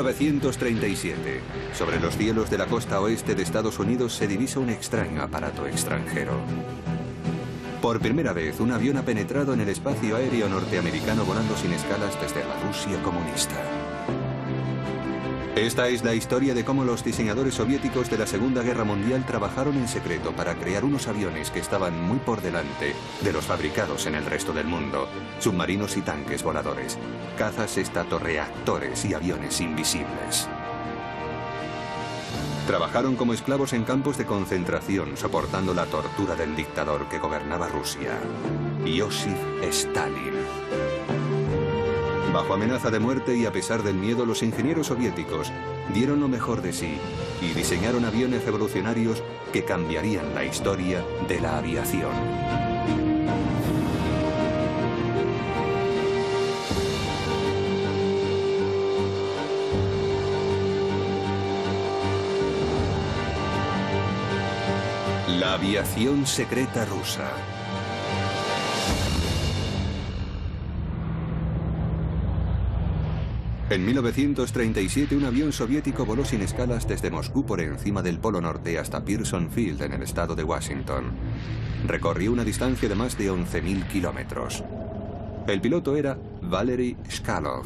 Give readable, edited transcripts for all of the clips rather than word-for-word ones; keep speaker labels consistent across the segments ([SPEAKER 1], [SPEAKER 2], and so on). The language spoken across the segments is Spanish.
[SPEAKER 1] 1937, sobre los cielos de la costa oeste de Estados Unidos se divisa un extraño aparato extranjero. Por primera vez, un avión ha penetrado en el espacio aéreo norteamericano volando sin escalas desde la Rusia comunista. Esta es la historia de cómo los diseñadores soviéticos de la Segunda Guerra Mundial trabajaron en secreto para crear unos aviones que estaban muy por delante de los fabricados en el resto del mundo. Submarinos y tanques voladores, cazas estatorreactores y aviones invisibles. Trabajaron como esclavos en campos de concentración, soportando la tortura del dictador que gobernaba Rusia, Iósif Stalin. Bajo amenaza de muerte y a pesar del miedo, los ingenieros soviéticos dieron lo mejor de sí y diseñaron aviones revolucionarios que cambiarían la historia de la aviación. La aviación secreta rusa. En 1937, un avión soviético voló sin escalas desde Moscú por encima del Polo Norte hasta Pearson Field, en el estado de Washington. Recorrió una distancia de más de 11.000 kilómetros. El piloto era Valery Chkalov.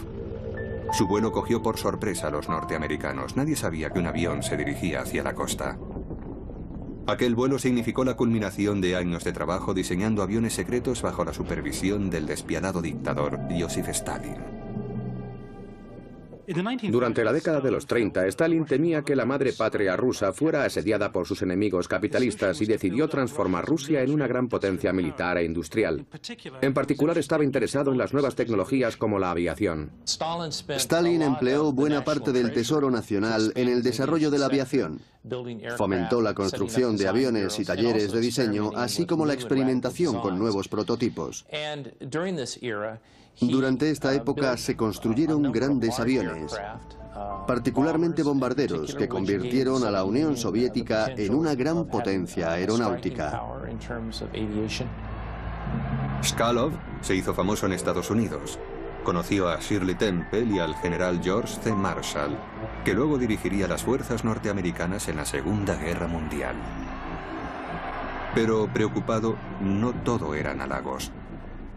[SPEAKER 1] Su vuelo cogió por sorpresa a los norteamericanos. Nadie sabía que un avión se dirigía hacia la costa. Aquel vuelo significó la culminación de años de trabajo diseñando aviones secretos bajo la supervisión del despiadado dictador Iósif Stalin.
[SPEAKER 2] Durante la década de los 30, Stalin temía que la madre patria rusa fuera asediada por sus enemigos capitalistas y decidió transformar Rusia en una gran potencia militar e industrial. En particular, estaba interesado en las nuevas tecnologías como la aviación.
[SPEAKER 3] Stalin empleó buena parte del tesoro nacional en el desarrollo de la aviación. Fomentó la construcción de aviones y talleres de diseño, así como la experimentación con nuevos prototipos. Durante esta época se construyeron grandes aviones, particularmente bombarderos, que convirtieron a la Unión Soviética en una gran potencia aeronáutica.
[SPEAKER 1] Chkalov se hizo famoso en Estados Unidos. Conoció a Shirley Temple y al general George C. Marshall, que luego dirigiría las fuerzas norteamericanas en la Segunda Guerra Mundial. Pero preocupado, no todo eran halagos.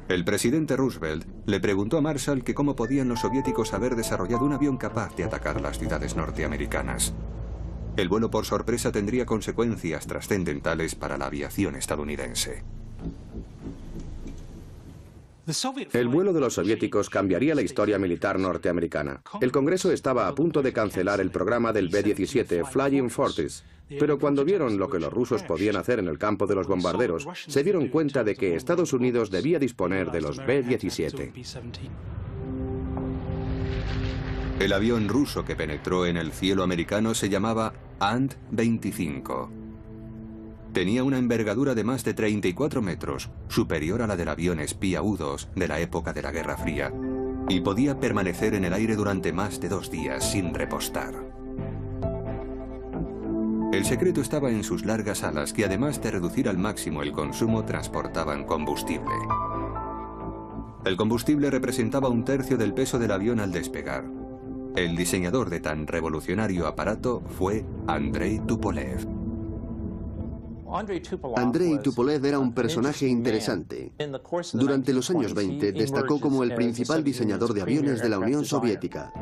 [SPEAKER 1] El presidente Roosevelt le preguntó a Marshall que cómo podían los soviéticos haber desarrollado un avión capaz de atacar las ciudades norteamericanas. El vuelo por sorpresa tendría consecuencias trascendentales para la aviación estadounidense.
[SPEAKER 2] El vuelo de los soviéticos cambiaría la historia militar norteamericana. El Congreso estaba a punto de cancelar el programa del B-17 Flying Fortress, pero cuando vieron lo que los rusos podían hacer en el campo de los bombarderos, se dieron cuenta de que Estados Unidos debía disponer de los B-17.
[SPEAKER 1] El avión ruso que penetró en el cielo americano se llamaba Ant-25. Tenía una envergadura de más de 34 metros, superior a la del avión espía U-2 de la época de la Guerra Fría, y podía permanecer en el aire durante más de 2 días sin repostar. El secreto estaba en sus largas alas, que además de reducir al máximo el consumo, transportaban combustible. El combustible representaba 1/3 del peso del avión al despegar. El diseñador de tan revolucionario aparato fue Andrei Tupolev.
[SPEAKER 3] Andrei Tupolev era un personaje interesante. Durante los años 20 destacó como el principal diseñador de aviones de la Unión Soviética.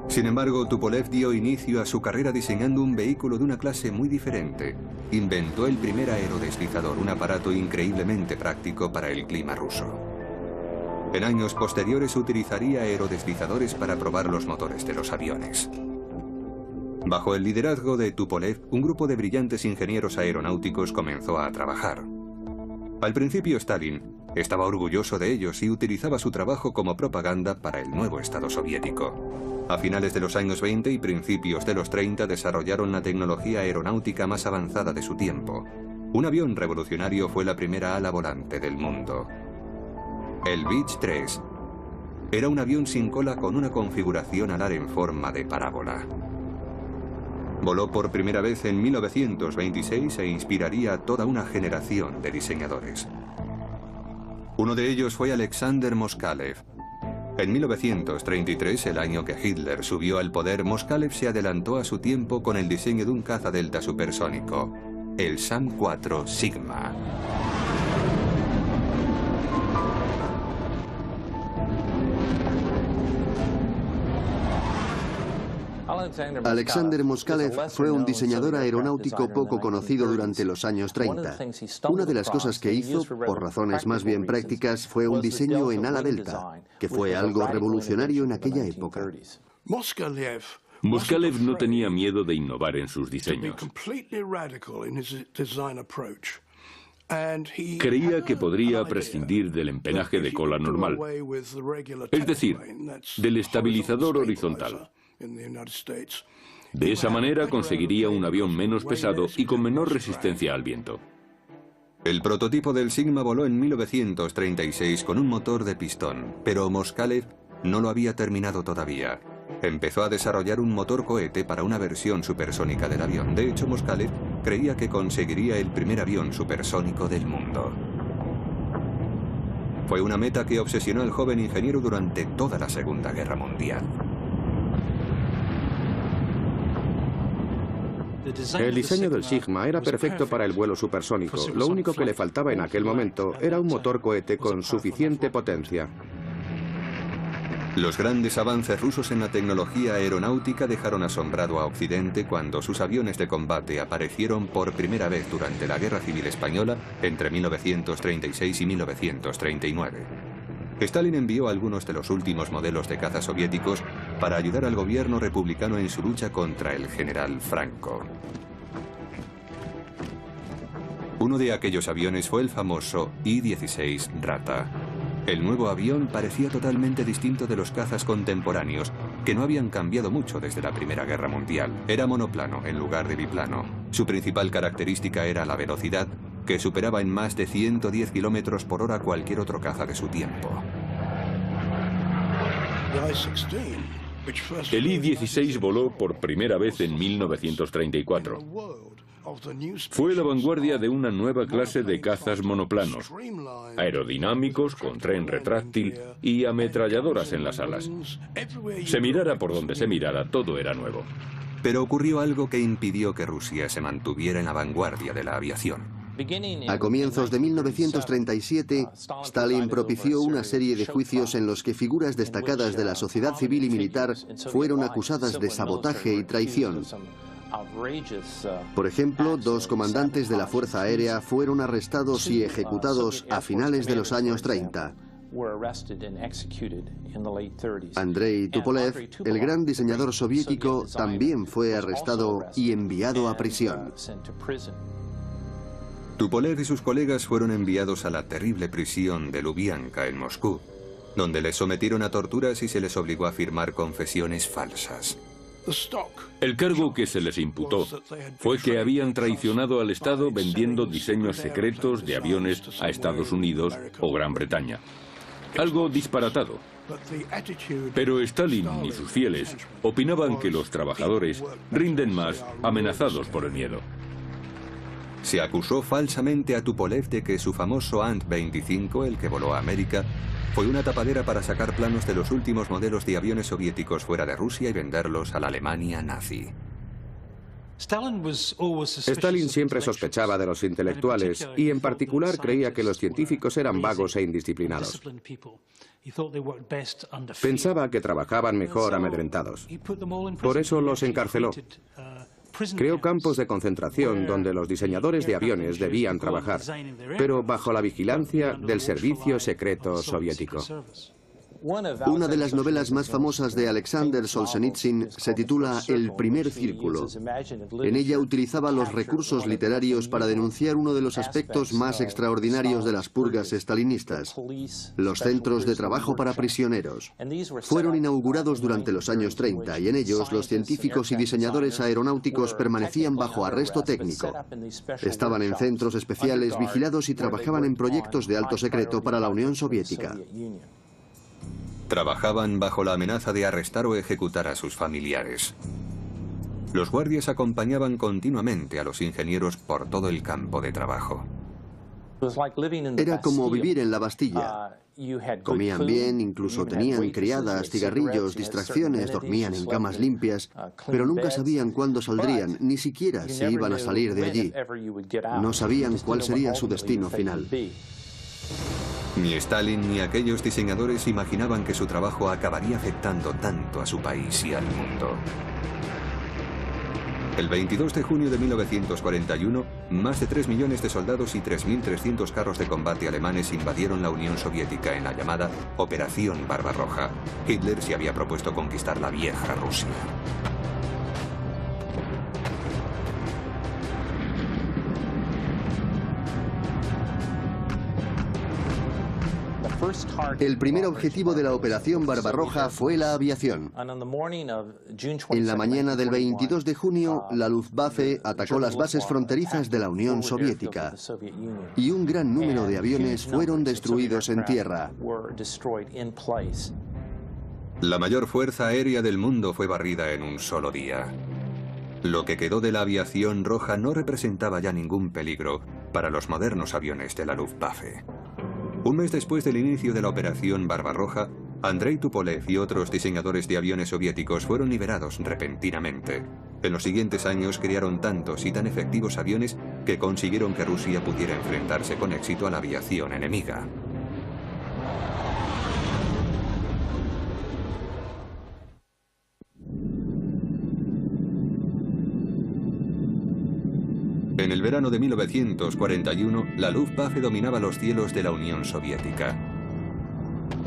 [SPEAKER 1] Sin embargo, Tupolev dio inicio a su carrera diseñando un vehículo de una clase muy diferente. Inventó el primer aerodeslizador, un aparato increíblemente práctico para el clima ruso. En años posteriores utilizaría aerodeslizadores para probar los motores de los aviones. Bajo el liderazgo de Tupolev, un grupo de brillantes ingenieros aeronáuticos comenzó a trabajar. Al principio, Stalin estaba orgulloso de ellos y utilizaba su trabajo como propaganda para el nuevo Estado soviético. A finales de los años 20 y principios de los 30 desarrollaron la tecnología aeronáutica más avanzada de su tiempo. Un avión revolucionario fue la primera ala volante del mundo. El Beech-3 era un avión sin cola con una configuración alar en forma de parábola. Voló por primera vez en 1926 e inspiraría a toda una generación de diseñadores. Uno de ellos fue Alexander Moskalev. En 1933, el año que Hitler subió al poder, Moskalev se adelantó a su tiempo con el diseño de un caza delta supersónico, el SAM-4 Sigma.
[SPEAKER 3] Alexander Moskalev fue un diseñador aeronáutico poco conocido durante los años 30. Una de las cosas que hizo, por razones más bien prácticas, fue un diseño en ala delta, que fue algo revolucionario en aquella época.
[SPEAKER 4] Moskalev no tenía miedo de innovar en sus diseños. Creía que podría prescindir del empenaje de cola normal, es decir, del estabilizador horizontal. De esa manera conseguiría un avión menos pesado y con menor resistencia al viento.
[SPEAKER 1] El prototipo del Sigma voló en 1936 con un motor de pistón, pero Moskalev no lo había terminado todavía. Empezó a desarrollar un motor cohete para una versión supersónica del avión. De hecho, Moskalev creía que conseguiría el primer avión supersónico del mundo. Fue una meta que obsesionó al joven ingeniero durante toda la Segunda Guerra Mundial.
[SPEAKER 2] El diseño del Sigma era perfecto para el vuelo supersónico. Lo único que le faltaba en aquel momento era un motor cohete con suficiente potencia.
[SPEAKER 1] Los grandes avances rusos en la tecnología aeronáutica dejaron asombrado a Occidente cuando sus aviones de combate aparecieron por primera vez durante la Guerra Civil Española entre 1936 y 1939. Stalin envió algunos de los últimos modelos de caza soviéticos para ayudar al gobierno republicano en su lucha contra el general Franco. Uno de aquellos aviones fue el famoso I-16 Rata. El nuevo avión parecía totalmente distinto de los cazas contemporáneos, que no habían cambiado mucho desde la Primera Guerra Mundial. Era monoplano en lugar de biplano. Su principal característica era la velocidad, que superaba en más de 110 kilómetros por hora cualquier otro caza de su tiempo.
[SPEAKER 4] El I-16 voló por primera vez en 1934. Fue la vanguardia de una nueva clase de cazas monoplanos, aerodinámicos, con tren retráctil y ametralladoras en las alas. Se mirara por donde se mirara, todo era nuevo.
[SPEAKER 1] Pero ocurrió algo que impidió que Rusia se mantuviera en la vanguardia de la aviación.
[SPEAKER 3] A comienzos de 1937, Stalin propició una serie de juicios en los que figuras destacadas de la sociedad civil y militar fueron acusadas de sabotaje y traición. Por ejemplo, 2 comandantes de la Fuerza Aérea fueron arrestados y ejecutados a finales de los años 30. Andrei Tupolev, el gran diseñador soviético, también fue arrestado y enviado a prisión.
[SPEAKER 1] Tupolev y sus colegas fueron enviados a la terrible prisión de Lubianka en Moscú, donde les sometieron a torturas y se les obligó a firmar confesiones falsas.
[SPEAKER 4] El cargo que se les imputó fue que habían traicionado al Estado vendiendo diseños secretos de aviones a Estados Unidos o Gran Bretaña. Algo disparatado. Pero Stalin y sus fieles opinaban que los trabajadores rinden más amenazados por el miedo.
[SPEAKER 1] Se acusó falsamente a Tupolev de que su famoso Ant-25, el que voló a América, fue una tapadera para sacar planos de los últimos modelos de aviones soviéticos fuera de Rusia y venderlos a la Alemania nazi.
[SPEAKER 2] Stalin siempre sospechaba de los intelectuales y en particular creía que los científicos eran vagos e indisciplinados. Pensaba que trabajaban mejor amedrentados. Por eso los encarceló. Creó campos de concentración donde los diseñadores de aviones debían trabajar, pero bajo la vigilancia del servicio secreto soviético.
[SPEAKER 3] Una de las novelas más famosas de Alexander Solzhenitsyn se titula El primer círculo. En ella utilizaba los recursos literarios para denunciar uno de los aspectos más extraordinarios de las purgas estalinistas: los centros de trabajo para prisioneros. Fueron inaugurados durante los años 30 y en ellos los científicos y diseñadores aeronáuticos permanecían bajo arresto técnico. Estaban en centros especiales vigilados y trabajaban en proyectos de alto secreto para la Unión Soviética.
[SPEAKER 1] Trabajaban bajo la amenaza de arrestar o ejecutar a sus familiares. Los guardias acompañaban continuamente a los ingenieros por todo el campo de trabajo.
[SPEAKER 3] Era como vivir en la Bastilla. Comían bien, incluso tenían criadas, cigarrillos, distracciones, dormían en camas limpias, pero nunca sabían cuándo saldrían, ni siquiera si iban a salir de allí. No sabían cuál sería su destino final.
[SPEAKER 1] Ni Stalin ni aquellos diseñadores imaginaban que su trabajo acabaría afectando tanto a su país y al mundo. El 22 de junio de 1941, más de 3 millones de soldados y 3.300 carros de combate alemanes invadieron la Unión Soviética en la llamada Operación Barbarroja. Hitler se había propuesto conquistar la vieja Rusia.
[SPEAKER 3] El primer objetivo de la Operación Barbarroja fue la aviación. En la mañana del 22 de junio, la Luftwaffe atacó las bases fronterizas de la Unión Soviética y un gran número de aviones fueron destruidos en tierra.
[SPEAKER 1] La mayor fuerza aérea del mundo fue barrida en un solo día. Lo que quedó de la aviación roja no representaba ya ningún peligro para los modernos aviones de la Luftwaffe. Un mes después del inicio de la Operación Barbarroja, Andrei Tupolev y otros diseñadores de aviones soviéticos fueron liberados repentinamente. En los siguientes años crearon tantos y tan efectivos aviones que consiguieron que Rusia pudiera enfrentarse con éxito a la aviación enemiga. En el verano de 1941, la Luftwaffe dominaba los cielos de la Unión Soviética.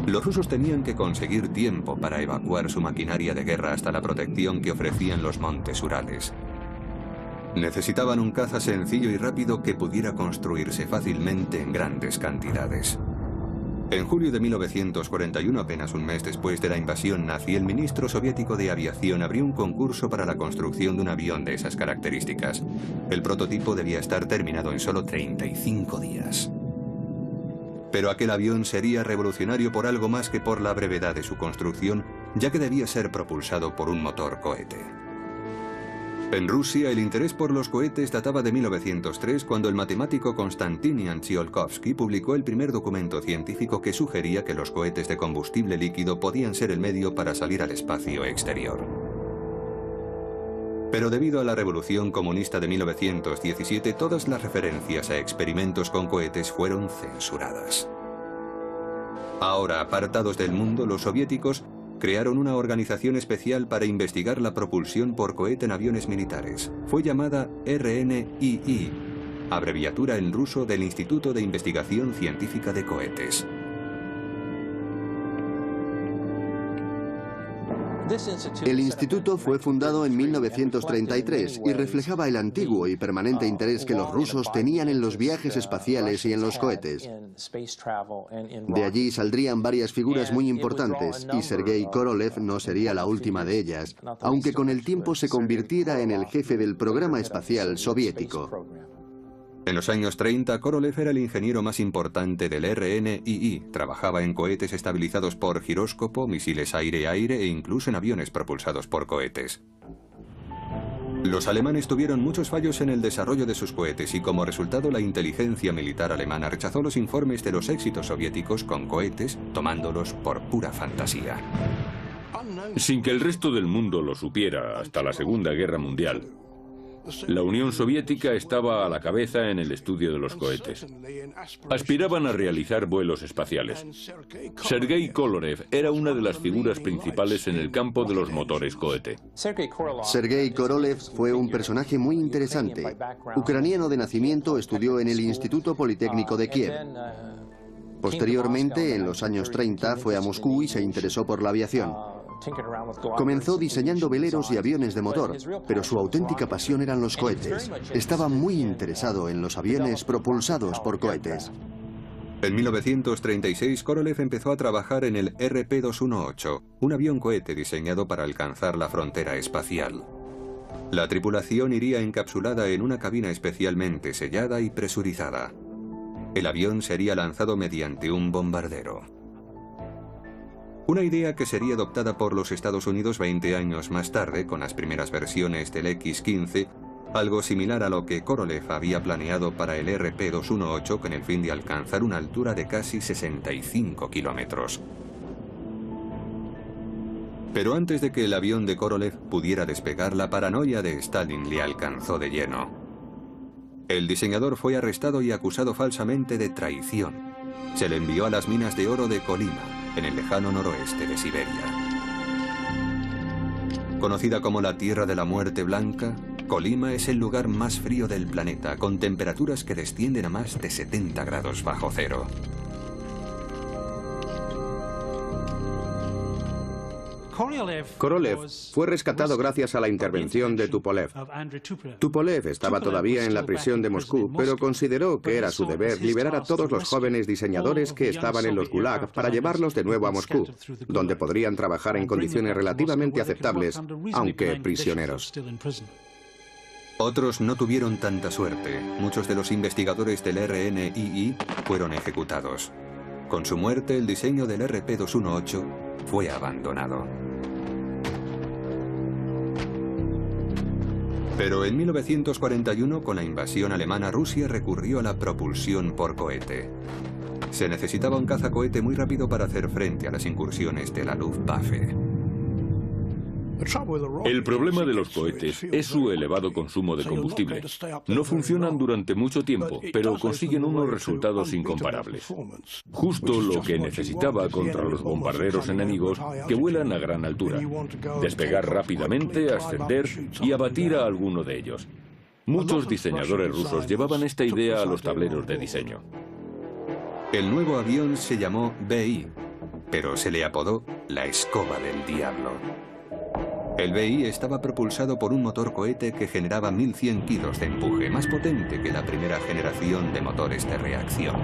[SPEAKER 1] Los rusos tenían que conseguir tiempo para evacuar su maquinaria de guerra hasta la protección que ofrecían los montes Urales. Necesitaban un caza sencillo y rápido que pudiera construirse fácilmente en grandes cantidades. En julio de 1941, apenas un mes después de la invasión nazi, el ministro soviético de aviación abrió un concurso para la construcción de un avión de esas características. El prototipo debía estar terminado en solo 35 días. Pero aquel avión sería revolucionario por algo más que por la brevedad de su construcción, ya que debía ser propulsado por un motor cohete. En Rusia, el interés por los cohetes databa de 1903, cuando el matemático Konstantinian Tsiolkovsky publicó el primer documento científico que sugería que los cohetes de combustible líquido podían ser el medio para salir al espacio exterior. Pero debido a la Revolución Comunista de 1917, todas las referencias a experimentos con cohetes fueron censuradas. Ahora, apartados del mundo, los soviéticos crearon una organización especial para investigar la propulsión por cohete en aviones militares. Fue llamada RNII, abreviatura en ruso del Instituto de Investigación Científica de Cohetes.
[SPEAKER 3] El instituto fue fundado en 1933 y reflejaba el antiguo y permanente interés que los rusos tenían en los viajes espaciales y en los cohetes. De allí saldrían varias figuras muy importantes, y Sergei Korolev no sería la última de ellas, aunque con el tiempo se convirtiera en el jefe del programa espacial soviético.
[SPEAKER 1] En los años 30, Korolev era el ingeniero más importante del RNII. Trabajaba en cohetes estabilizados por giróscopo, misiles aire-aire e incluso en aviones propulsados por cohetes. Los alemanes tuvieron muchos fallos en el desarrollo de sus cohetes y como resultado la inteligencia militar alemana rechazó los informes de los éxitos soviéticos con cohetes, tomándolos por pura fantasía.
[SPEAKER 4] Sin que el resto del mundo lo supiera hasta la Segunda Guerra Mundial, la Unión Soviética estaba a la cabeza en el estudio de los cohetes. Aspiraban a realizar vuelos espaciales. Sergei Korolev era una de las figuras principales en el campo de los motores cohete.
[SPEAKER 3] Sergei Korolev fue un personaje muy interesante. Ucraniano de nacimiento, estudió en el Instituto Politécnico de Kiev. Posteriormente, en los años 30, fue a Moscú y se interesó por la aviación. Comenzó diseñando veleros y aviones de motor, pero su auténtica pasión eran los cohetes. Estaba muy interesado en los aviones propulsados por cohetes.
[SPEAKER 1] En 1936, Korolev empezó a trabajar en el RP-218, un avión cohete diseñado para alcanzar la frontera espacial. La tripulación iría encapsulada en una cabina especialmente sellada y presurizada. El avión sería lanzado mediante un bombardero. Una idea que sería adoptada por los Estados Unidos 20 años más tarde, con las primeras versiones del X-15, algo similar a lo que Korolev había planeado para el RP-218 con el fin de alcanzar una altura de casi 65 kilómetros. Pero antes de que el avión de Korolev pudiera despegar, la paranoia de Stalin le alcanzó de lleno. El diseñador fue arrestado y acusado falsamente de traición. Se le envió a las minas de oro de Kolyma, en el lejano noroeste de Siberia. Conocida como la Tierra de la Muerte Blanca, Kolyma es el lugar más frío del planeta, con temperaturas que descienden a más de 70 grados bajo cero.
[SPEAKER 2] Korolev fue rescatado gracias a la intervención de Tupolev. Tupolev estaba todavía en la prisión de Moscú, pero consideró que era su deber liberar a todos los jóvenes diseñadores que estaban en los Gulag para llevarlos de nuevo a Moscú, donde podrían trabajar en condiciones relativamente aceptables, aunque prisioneros.
[SPEAKER 1] Otros no tuvieron tanta suerte. Muchos de los investigadores del RNII fueron ejecutados. Con su muerte, el diseño del RP-218 fue abandonado. Pero en 1941, con la invasión alemana, Rusia recurrió a la propulsión por cohete. Se necesitaba un cazacohete muy rápido para hacer frente a las incursiones de la Luftwaffe.
[SPEAKER 4] El problema de los cohetes es su elevado consumo de combustible. No funcionan durante mucho tiempo, pero consiguen unos resultados incomparables. Justo lo que necesitaba contra los bombarderos enemigos que vuelan a gran altura. Despegar rápidamente, ascender y abatir a alguno de ellos. Muchos diseñadores rusos llevaban esta idea a los tableros de diseño.
[SPEAKER 1] El nuevo avión se llamó BI, pero se le apodó la escoba del diablo. El BI estaba propulsado por un motor cohete que generaba 1100 kilos de empuje, más potente que la primera generación de motores de reacción.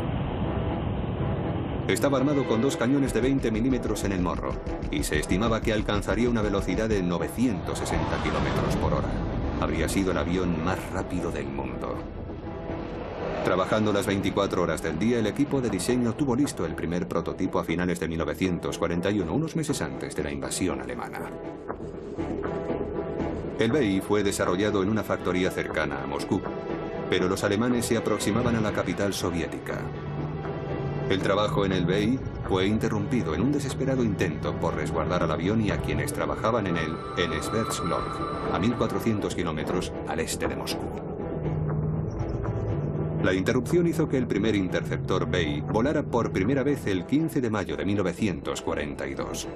[SPEAKER 1] Estaba armado con 2 cañones de 20 milímetros en el morro y se estimaba que alcanzaría una velocidad de 960 kilómetros por hora. Habría sido el avión más rápido del mundo. Trabajando las 24 horas del día, el equipo de diseño tuvo listo el primer prototipo a finales de 1941, unos meses antes de la invasión alemana. El BI fue desarrollado en una factoría cercana a Moscú, pero los alemanes se aproximaban a la capital soviética. El trabajo en el BI fue interrumpido en un desesperado intento por resguardar al avión y a quienes trabajaban en él en Sverdlovsk, a 1400 kilómetros al este de Moscú. La interrupción hizo que el primer interceptor BI volara por primera vez el 15 de mayo de 1942.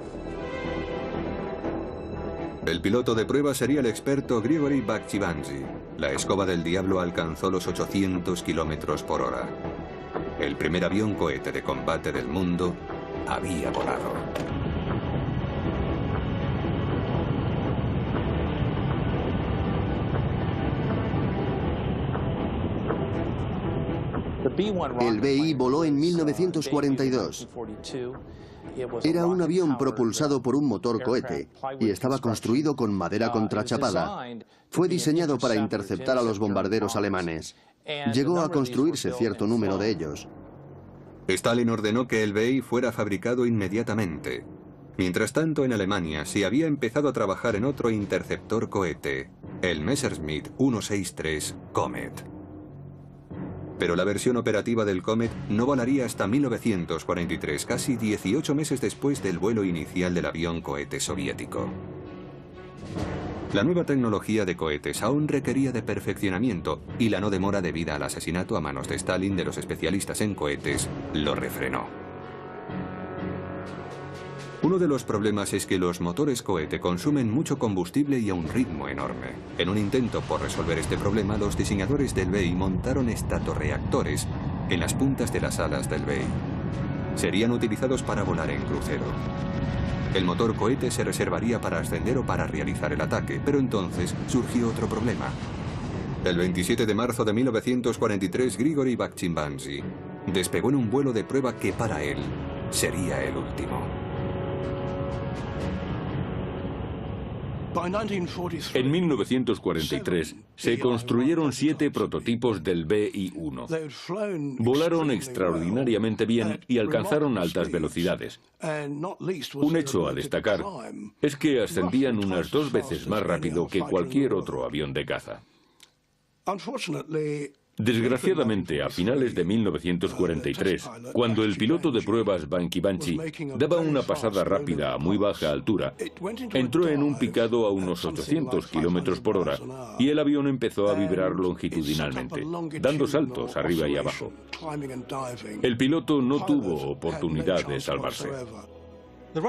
[SPEAKER 1] El piloto de prueba sería el experto Grigory Bakhchivandzhi. La escoba del diablo alcanzó los 800 kilómetros por hora. El primer avión cohete de combate del mundo había volado.
[SPEAKER 3] El BI voló en 1942. Era un avión propulsado por un motor cohete y estaba construido con madera contrachapada. Fue diseñado para interceptar a los bombarderos alemanes. Llegó a construirse cierto número de ellos.
[SPEAKER 1] Stalin ordenó que el BI fuera fabricado inmediatamente. Mientras tanto, en Alemania se había empezado a trabajar en otro interceptor cohete, el Messerschmitt 163 Comet. Pero la versión operativa del Comet no volaría hasta 1943, casi 18 meses después del vuelo inicial del avión cohete soviético. La nueva tecnología de cohetes aún requería de perfeccionamiento y la no demora debida al asesinato a manos de Stalin de los especialistas en cohetes lo refrenó. Uno de los problemas es que los motores cohete consumen mucho combustible y a un ritmo enorme. En un intento por resolver este problema, los diseñadores del BI montaron estatorreactores en las puntas de las alas del BI. Serían utilizados para volar en crucero. El motor cohete se reservaría para ascender o para realizar el ataque, pero entonces surgió otro problema. El 27 de marzo de 1943, Grigory Bakhchivandzhi despegó en un vuelo de prueba que para él sería el último.
[SPEAKER 4] En 1943 se construyeron 7 prototipos del BI-1. Volaron extraordinariamente bien y alcanzaron altas velocidades. Un hecho a destacar es que ascendían unas 2 veces más rápido que cualquier otro avión de caza. Desgraciadamente, a finales de 1943, cuando el piloto de pruebas Banky Banchi daba una pasada rápida a muy baja altura, entró en un picado a unos 800 kilómetros por hora y el avión empezó a vibrar longitudinalmente, dando saltos arriba y abajo. El piloto no tuvo oportunidad de salvarse.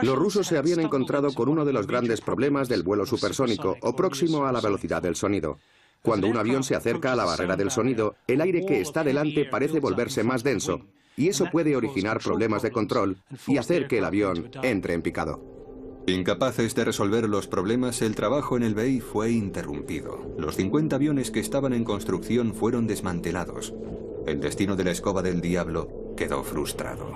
[SPEAKER 2] Los rusos se habían encontrado con uno de los grandes problemas del vuelo supersónico o próximo a la velocidad del sonido. Cuando un avión se acerca a la barrera del sonido, el aire que está delante parece volverse más denso, y eso puede originar problemas de control y hacer que el avión entre en picado.
[SPEAKER 1] Incapaces de resolver los problemas, el trabajo en el BEI fue interrumpido. Los 50 aviones que estaban en construcción fueron desmantelados. El destino de la escoba del diablo quedó frustrado.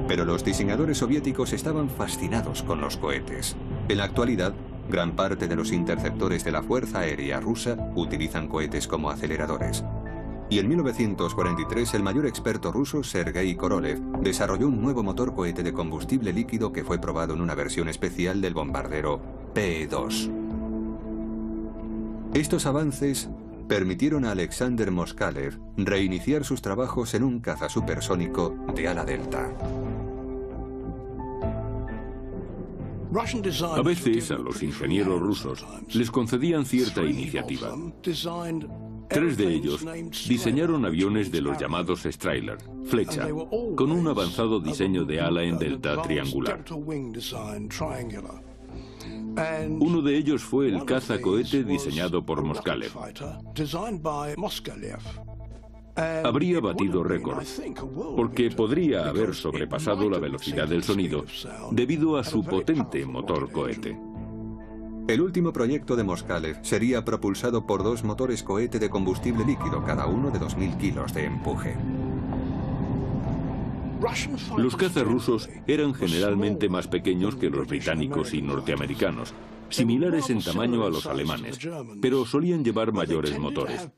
[SPEAKER 1] Pero los diseñadores soviéticos estaban fascinados con los cohetes. En la actualidad, gran parte de los interceptores de la Fuerza Aérea Rusa utilizan cohetes como aceleradores. Y en 1943 el mayor experto ruso, Sergei Korolev, desarrolló un nuevo motor cohete de combustible líquido que fue probado en una versión especial del bombardero P-2. Estos avances permitieron a Alexander Moskalev reiniciar sus trabajos en un caza supersónico de ala delta.
[SPEAKER 4] A veces a los ingenieros rusos les concedían cierta iniciativa. 3 de ellos diseñaron aviones de los llamados Strahler, flecha, con un avanzado diseño de ala en delta triangular. Uno de ellos fue el caza-cohete diseñado por Moskalev. Habría batido récord, porque podría haber sobrepasado la velocidad del sonido debido a su potente motor cohete.
[SPEAKER 1] El último proyecto de Moskalev sería propulsado por 2 motores cohete de combustible líquido, cada uno de 2000 kilos de empuje.
[SPEAKER 4] Los cazas rusos eran generalmente más pequeños que los británicos y norteamericanos, similares en tamaño a los alemanes, pero solían llevar mayores motores.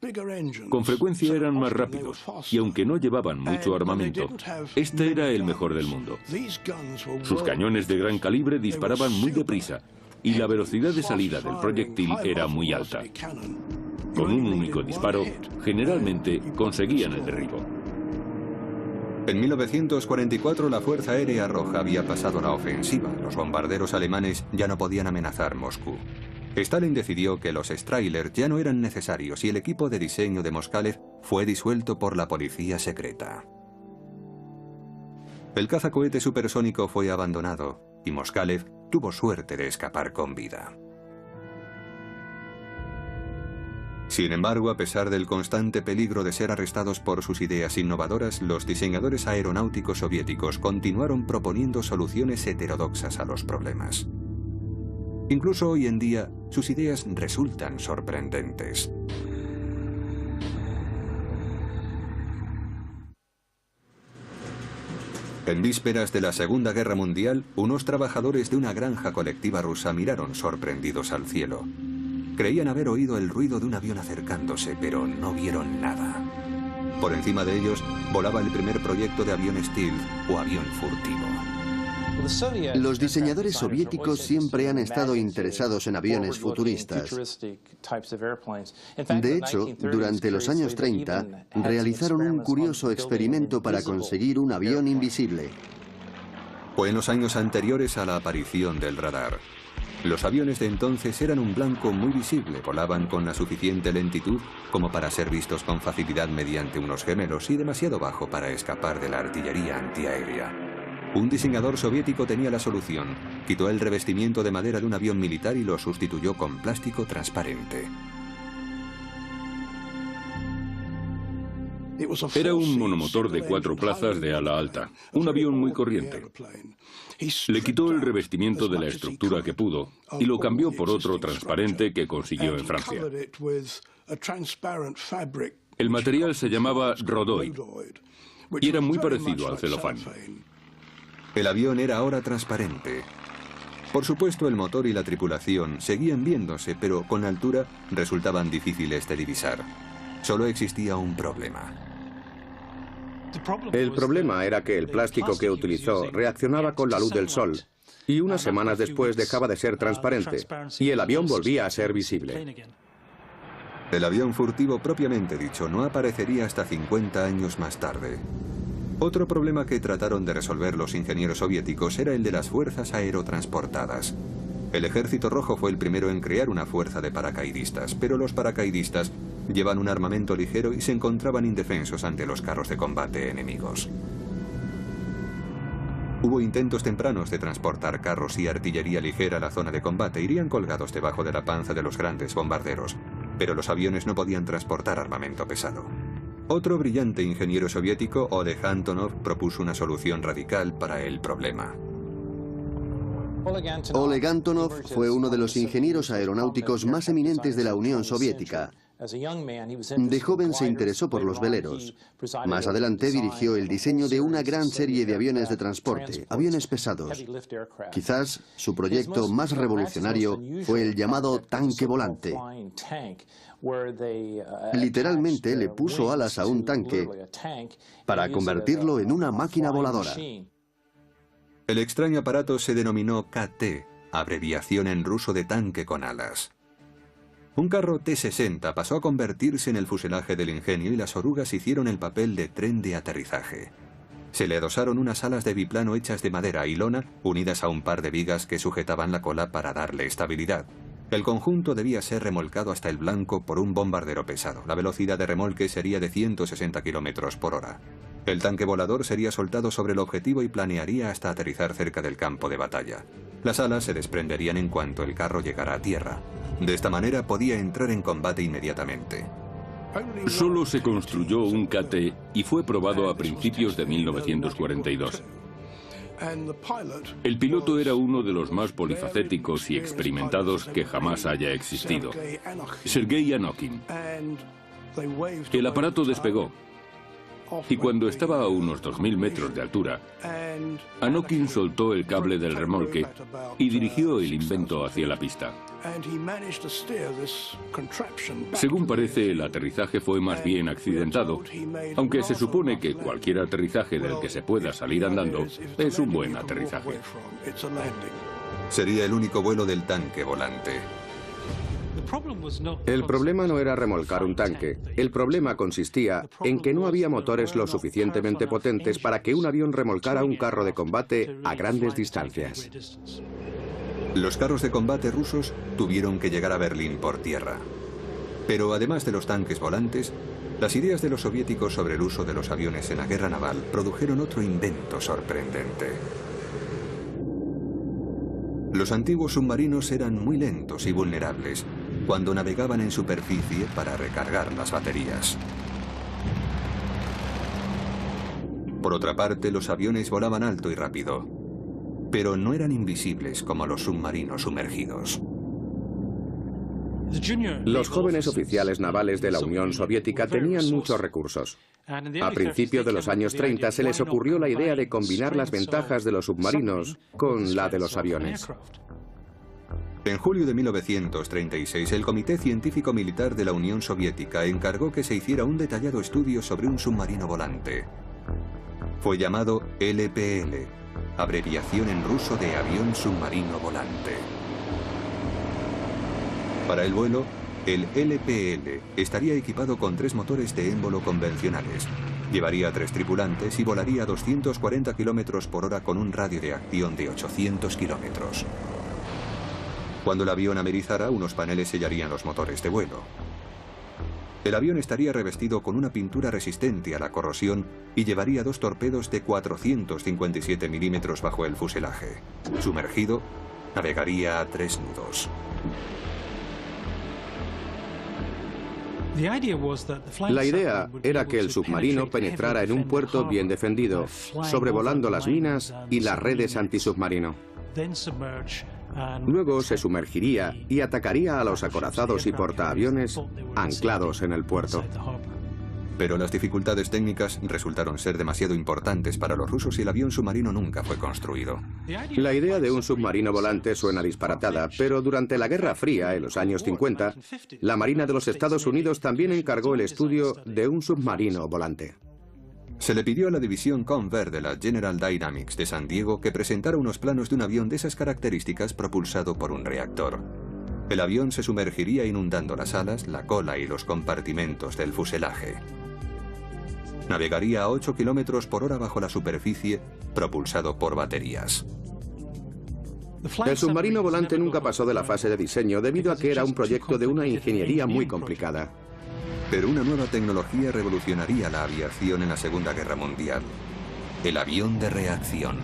[SPEAKER 4] Con frecuencia eran más rápidos, y aunque no llevaban mucho armamento, este era el mejor del mundo. Sus cañones de gran calibre disparaban muy deprisa, y la velocidad de salida del proyectil era muy alta. Con un único disparo, generalmente conseguían el derribo.
[SPEAKER 1] En 1944 la Fuerza Aérea Roja había pasado la ofensiva. Los bombarderos alemanes ya no podían amenazar Moscú. Stalin decidió que los Strahler ya no eran necesarios y el equipo de diseño de Moskalev fue disuelto por la policía secreta. El cazacohete supersónico fue abandonado y Moskalev tuvo suerte de escapar con vida. Sin embargo, a pesar del constante peligro de ser arrestados por sus ideas innovadoras, los diseñadores aeronáuticos soviéticos continuaron proponiendo soluciones heterodoxas a los problemas. Incluso hoy en día, sus ideas resultan sorprendentes. En vísperas de la Segunda Guerra Mundial, unos trabajadores de una granja colectiva rusa miraron sorprendidos al cielo. Creían haber oído el ruido de un avión acercándose, pero no vieron nada. Por encima de ellos volaba el primer proyecto de avión stealth o avión furtivo.
[SPEAKER 3] Los diseñadores soviéticos siempre han estado interesados en aviones futuristas. De hecho, durante los años 30, realizaron un curioso experimento para conseguir un avión invisible.
[SPEAKER 1] Fue en los años anteriores a la aparición del radar. Los aviones de entonces eran un blanco muy visible, volaban con la suficiente lentitud como para ser vistos con facilidad mediante unos gemelos y demasiado bajo para escapar de la artillería antiaérea. Un diseñador soviético tenía la solución. Quitó el revestimiento de madera de un avión militar y lo sustituyó con plástico transparente.
[SPEAKER 4] Era un monomotor de 4 plazas de ala alta, un avión muy corriente. Le quitó el revestimiento de la estructura que pudo y lo cambió por otro transparente que consiguió en Francia. El material se llamaba Rodoid y era muy parecido al celofán.
[SPEAKER 1] El avión era ahora transparente. Por supuesto, el motor y la tripulación seguían viéndose, pero con la altura resultaban difíciles de divisar. Solo existía un problema.
[SPEAKER 2] El problema era que el plástico que utilizó reaccionaba con la luz del sol y unas semanas después dejaba de ser transparente y el avión volvía a ser visible.
[SPEAKER 1] El avión furtivo propiamente dicho no aparecería hasta 50 años más tarde. Otro problema que trataron de resolver los ingenieros soviéticos era el de las fuerzas aerotransportadas. El Ejército Rojo fue el primero en crear una fuerza de paracaidistas, pero los paracaidistas llevan un armamento ligero y se encontraban indefensos ante los carros de combate enemigos. Hubo intentos tempranos de transportar carros y artillería ligera a la zona de combate. Irían colgados debajo de la panza de los grandes bombarderos, pero los aviones no podían transportar armamento pesado. Otro brillante ingeniero soviético, Oleg Antonov, propuso una solución radical para el problema.
[SPEAKER 3] Oleg Antonov fue uno de los ingenieros aeronáuticos más eminentes de la Unión Soviética. De joven se interesó por los veleros. Más adelante dirigió el diseño de una gran serie de aviones de transporte, aviones pesados. Quizás su proyecto más revolucionario fue el llamado tanque volante. Literalmente le puso alas a un tanque para convertirlo en una máquina voladora.
[SPEAKER 1] El extraño aparato se denominó KT, abreviación en ruso de tanque con alas. Un carro T-60 pasó a convertirse en el fuselaje del ingenio y las orugas hicieron el papel de tren de aterrizaje. Se le adosaron unas alas de biplano hechas de madera y lona, unidas a un par de vigas que sujetaban la cola para darle estabilidad. El conjunto debía ser remolcado hasta el blanco por un bombardero pesado. La velocidad de remolque sería de 160 km por hora. El tanque volador sería soltado sobre el objetivo y planearía hasta aterrizar cerca del campo de batalla. Las alas se desprenderían en cuanto el carro llegara a tierra. De esta manera podía entrar en combate inmediatamente.
[SPEAKER 4] Solo se construyó un KT y fue probado a principios de 1942. El piloto era uno de los más polifacéticos y experimentados que jamás haya existido, Sergei Anokin. El aparato despegó y cuando estaba a unos 2000 metros de altura, Anokin soltó el cable del remolque y dirigió el invento hacia la pista. Según parece, el aterrizaje fue más bien accidentado, aunque se supone que cualquier aterrizaje del que se pueda salir andando es un buen aterrizaje.
[SPEAKER 1] Sería el único vuelo del tanque volante.
[SPEAKER 2] El problema no era remolcar un tanque. El problema consistía en que no había motores lo suficientemente potentes para que un avión remolcara un carro de combate a grandes distancias.
[SPEAKER 1] Los carros de combate rusos tuvieron que llegar a Berlín por tierra. Pero además de los tanques volantes, las ideas de los soviéticos sobre el uso de los aviones en la guerra naval produjeron otro invento sorprendente. Los antiguos submarinos eran muy lentos y vulnerables cuando navegaban en superficie para recargar las baterías. Por otra parte, los aviones volaban alto y rápido, pero no eran invisibles como los submarinos sumergidos.
[SPEAKER 2] Los jóvenes oficiales navales de la Unión Soviética tenían muchos recursos. A principios de los años 30 se les ocurrió la idea de combinar las ventajas de los submarinos con la de los aviones.
[SPEAKER 1] En julio de 1936, el Comité Científico Militar de la Unión Soviética encargó que se hiciera un detallado estudio sobre un submarino volante. Fue llamado LPL, abreviación en ruso de avión submarino volante. Para el vuelo, el LPL estaría equipado con 3 motores de émbolo convencionales. Llevaría 3 tripulantes y volaría a 240 km por hora con un radio de acción de 800 km. Cuando el avión amerizara, unos paneles sellarían los motores de vuelo. El avión estaría revestido con una pintura resistente a la corrosión y llevaría 2 torpedos de 457 milímetros bajo el fuselaje. Sumergido, navegaría a 3 nudos.
[SPEAKER 2] La idea era que el submarino penetrara en un puerto bien defendido, sobrevolando las minas y las redes antisubmarino. Luego se sumergiría y atacaría a los acorazados y portaaviones anclados en el puerto.
[SPEAKER 1] Pero las dificultades técnicas resultaron ser demasiado importantes para los rusos y el avión submarino nunca fue construido.
[SPEAKER 2] La idea de un submarino volante suena disparatada, pero durante la Guerra Fría, en los años 50, la Marina de los Estados Unidos también encargó el estudio de un submarino volante.
[SPEAKER 1] Se le pidió a la división Convair de la General Dynamics de San Diego que presentara unos planos de un avión de esas características propulsado por un reactor. El avión se sumergiría inundando las alas, la cola y los compartimentos del fuselaje. Navegaría a 8 kilómetros por hora bajo la superficie, propulsado por baterías.
[SPEAKER 2] El submarino volante nunca pasó de la fase de diseño debido a que era un proyecto de una ingeniería muy complicada.
[SPEAKER 1] Pero una nueva tecnología revolucionaría la aviación en la Segunda Guerra Mundial: el avión de reacción.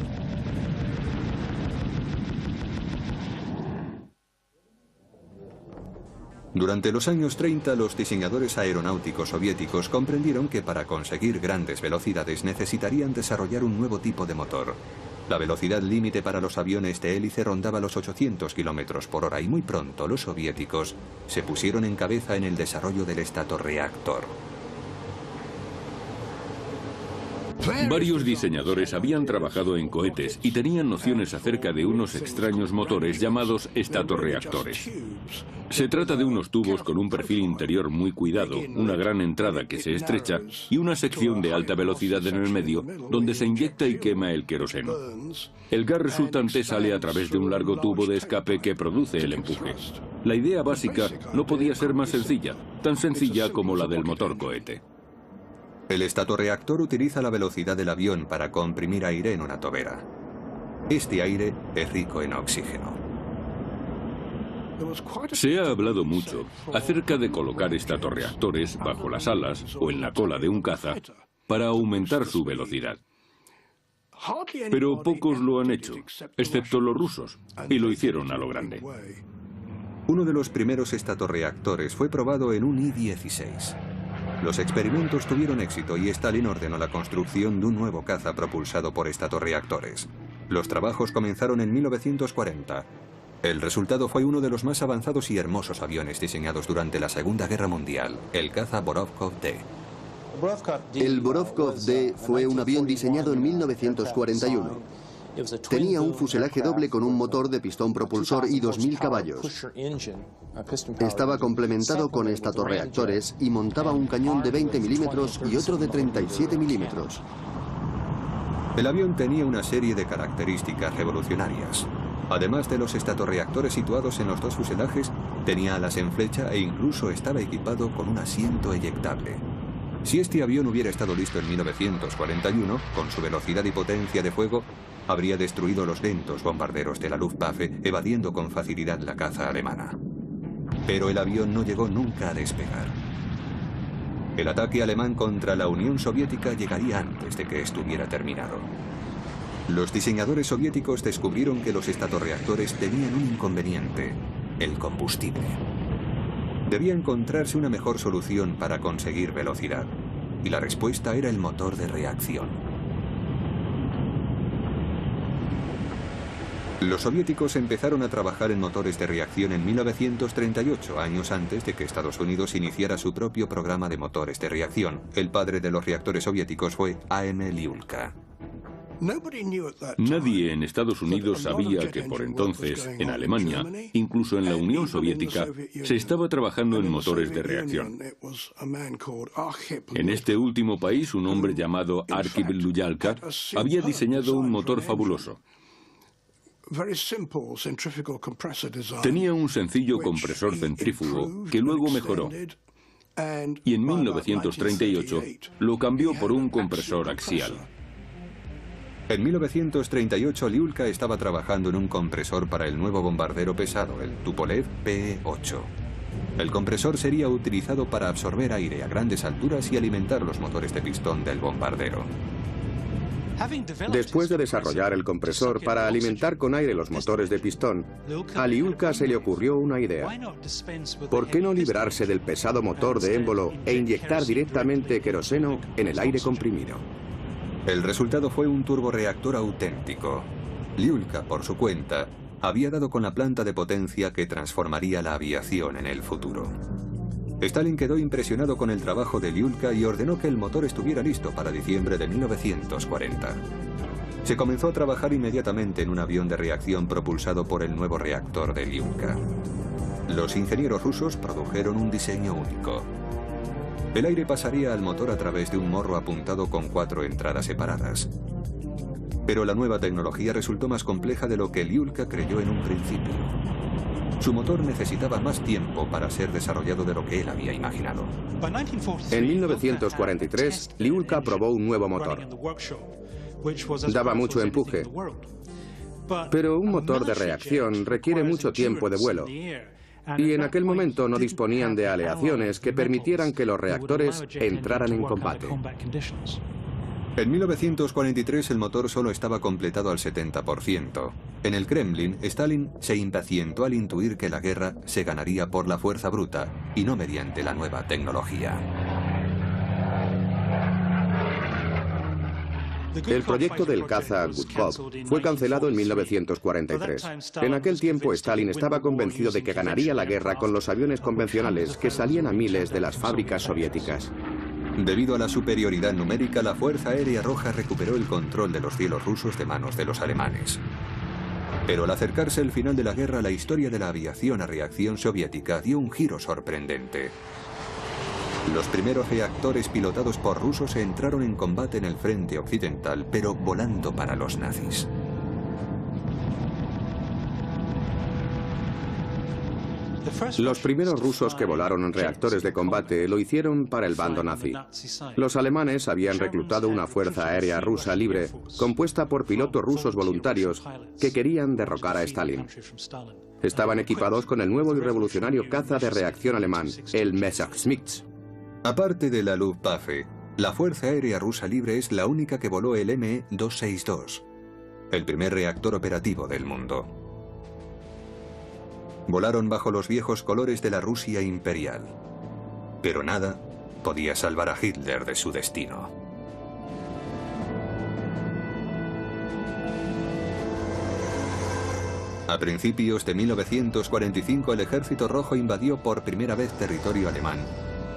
[SPEAKER 1] Durante los años 30, los diseñadores aeronáuticos soviéticos comprendieron que para conseguir grandes velocidades necesitarían desarrollar un nuevo tipo de motor. La velocidad límite para los aviones de hélice rondaba los 800 kilómetros por hora y muy pronto los soviéticos se pusieron en cabeza en el desarrollo del estatorreactor.
[SPEAKER 4] Varios diseñadores habían trabajado en cohetes y tenían nociones acerca de unos extraños motores llamados estatorreactores. Se trata de unos tubos con un perfil interior muy cuidado, una gran entrada que se estrecha y una sección de alta velocidad en el medio donde se inyecta y quema el queroseno. El gas resultante sale a través de un largo tubo de escape que produce el empuje. La idea básica no podía ser más sencilla, tan sencilla como la del motor cohete.
[SPEAKER 1] El estatorreactor utiliza la velocidad del avión para comprimir aire en una tobera. Este aire es rico en oxígeno.
[SPEAKER 4] Se ha hablado mucho acerca de colocar estatorreactores bajo las alas o en la cola de un caza para aumentar su velocidad. Pero pocos lo han hecho, excepto los rusos, y lo hicieron a lo grande.
[SPEAKER 1] Uno de los primeros estatorreactores fue probado en un I-16. Los experimentos tuvieron éxito y Stalin ordenó la construcción de un nuevo caza propulsado por estatorreactores. Los trabajos comenzaron en 1940. El resultado fue uno de los más avanzados y hermosos aviones diseñados durante la Segunda Guerra Mundial, el caza Borovkov-D.
[SPEAKER 3] El Borovkov-D fue un avión diseñado en 1941. Tenía un fuselaje doble con un motor de pistón propulsor y 2.000 caballos. Estaba complementado con estatorreactores y montaba un cañón de 20 milímetros y otro de 37 milímetros.
[SPEAKER 1] El avión tenía una serie de características revolucionarias. Además de los estatorreactores situados en los dos fuselajes, tenía alas en flecha e incluso estaba equipado con un asiento eyectable. Si este avión hubiera estado listo en 1941, con su velocidad y potencia de fuego, habría destruido los lentos bombarderos de la Luftwaffe, evadiendo con facilidad la caza alemana. Pero el avión no llegó nunca a despegar. El ataque alemán contra la Unión Soviética llegaría antes de que estuviera terminado. Los diseñadores soviéticos descubrieron que los estatorreactores tenían un inconveniente: el combustible. Debía encontrarse una mejor solución para conseguir velocidad, y la respuesta era el motor de reacción. Los soviéticos empezaron a trabajar en motores de reacción en 1938, años antes de que Estados Unidos iniciara su propio programa de motores de reacción. El padre de los reactores soviéticos fue A.M. Lyulka.
[SPEAKER 4] Nadie en Estados Unidos sabía que por entonces, en Alemania, incluso en la Unión Soviética, se estaba trabajando en motores de reacción. En este último país, un hombre llamado Arkhip Lyulka había diseñado un motor fabuloso. Tenía un sencillo compresor centrífugo que luego mejoró, y en 1938 lo cambió por un compresor axial.
[SPEAKER 1] En 1938, Lyulka estaba trabajando en un compresor para el nuevo bombardero pesado, el Tupolev PE-8. El compresor sería utilizado para absorber aire a grandes alturas y alimentar los motores de pistón del bombardero.
[SPEAKER 2] Después de desarrollar el compresor para alimentar con aire los motores de pistón, a Lyulka se le ocurrió una idea. ¿Por qué no librarse del pesado motor de émbolo e inyectar directamente queroseno en el aire comprimido?
[SPEAKER 1] El resultado fue un turborreactor auténtico. Lyulka, por su cuenta, había dado con la planta de potencia que transformaría la aviación en el futuro. Stalin quedó impresionado con el trabajo de Lyulka y ordenó que el motor estuviera listo para diciembre de 1940. Se comenzó a trabajar inmediatamente en un avión de reacción propulsado por el nuevo reactor de Lyulka. Los ingenieros rusos produjeron un diseño único. El aire pasaría al motor a través de un morro apuntado con 4 entradas separadas. Pero la nueva tecnología resultó más compleja de lo que Lyulka creyó en un principio. Su motor necesitaba más tiempo para ser desarrollado de lo que él había imaginado.
[SPEAKER 2] En 1943, Liulka probó un nuevo motor. Daba mucho empuje, pero un motor de reacción requiere mucho tiempo de vuelo. Y en aquel momento no disponían de aleaciones que permitieran que los reactores entraran en combate.
[SPEAKER 1] En 1943 el motor solo estaba completado al 70%. En el Kremlin, Stalin se impacientó al intuir que la guerra se ganaría por la fuerza bruta y no mediante la nueva tecnología.
[SPEAKER 2] El proyecto del caza Gudkov fue cancelado en 1943. En aquel tiempo, Stalin estaba convencido de que ganaría la guerra con los aviones convencionales que salían a miles de las fábricas soviéticas.
[SPEAKER 1] Debido a la superioridad numérica, la Fuerza Aérea Roja recuperó el control de los cielos rusos de manos de los alemanes. Pero al acercarse el final de la guerra, la historia de la aviación a reacción soviética dio un giro sorprendente. Los primeros reactores pilotados por rusos entraron en combate en el frente occidental, pero volando para los nazis.
[SPEAKER 2] Los primeros rusos que volaron en reactores de combate lo hicieron para el bando nazi. Los alemanes habían reclutado una fuerza aérea rusa libre, compuesta por pilotos rusos voluntarios que querían derrocar a Stalin. Estaban equipados con el nuevo y revolucionario caza de reacción alemán, el Messerschmitt.
[SPEAKER 1] Aparte de la Luftwaffe, la Fuerza Aérea Rusa Libre es la única que voló el Me-262, el primer reactor operativo del mundo. Volaron bajo los viejos colores de la Rusia imperial. Pero nada podía salvar a Hitler de su destino. A principios de 1945 el Ejército Rojo invadió por primera vez territorio alemán,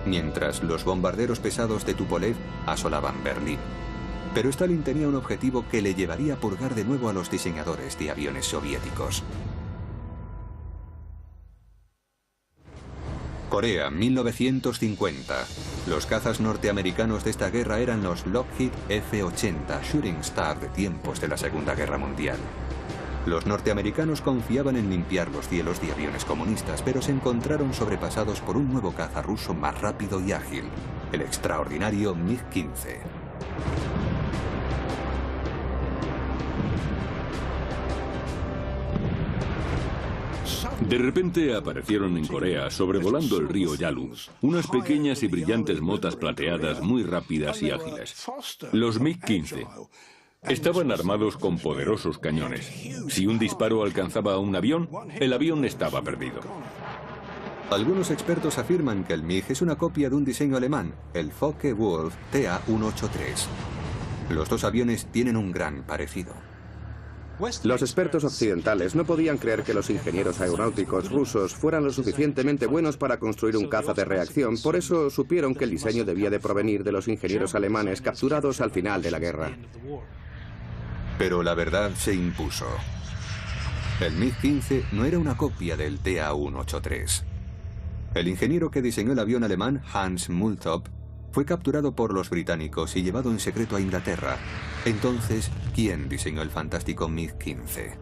[SPEAKER 1] mientras los bombarderos pesados de Tupolev asolaban Berlín. Pero Stalin tenía un objetivo que le llevaría a purgar de nuevo a los diseñadores de aviones soviéticos. Corea, 1950. Los cazas norteamericanos de esta guerra eran los Lockheed F-80 Shooting Star de tiempos de la Segunda Guerra Mundial. Los norteamericanos confiaban en limpiar los cielos de aviones comunistas, pero se encontraron sobrepasados por un nuevo caza ruso más rápido y ágil, el extraordinario MiG-15.
[SPEAKER 4] De repente aparecieron en Corea, sobrevolando el río Yalu, unas pequeñas y brillantes motas plateadas muy rápidas y ágiles. Los MiG-15. Estaban armados con poderosos cañones. Si un disparo alcanzaba a un avión, el avión estaba perdido.
[SPEAKER 1] Algunos expertos afirman que el MiG es una copia de un diseño alemán, el Focke-Wulf TA-183. Los dos aviones tienen un gran parecido.
[SPEAKER 2] Los expertos occidentales no podían creer que los ingenieros aeronáuticos rusos fueran lo suficientemente buenos para construir un caza de reacción, por eso supieron que el diseño debía de provenir de los ingenieros alemanes capturados al final de la guerra.
[SPEAKER 1] Pero la verdad se impuso. El MiG-15 no era una copia del TA-183. El ingeniero que diseñó el avión alemán, Hans Multop, fue capturado por los británicos y llevado en secreto a Inglaterra. Entonces, ¿quién diseñó el fantástico MiG-15?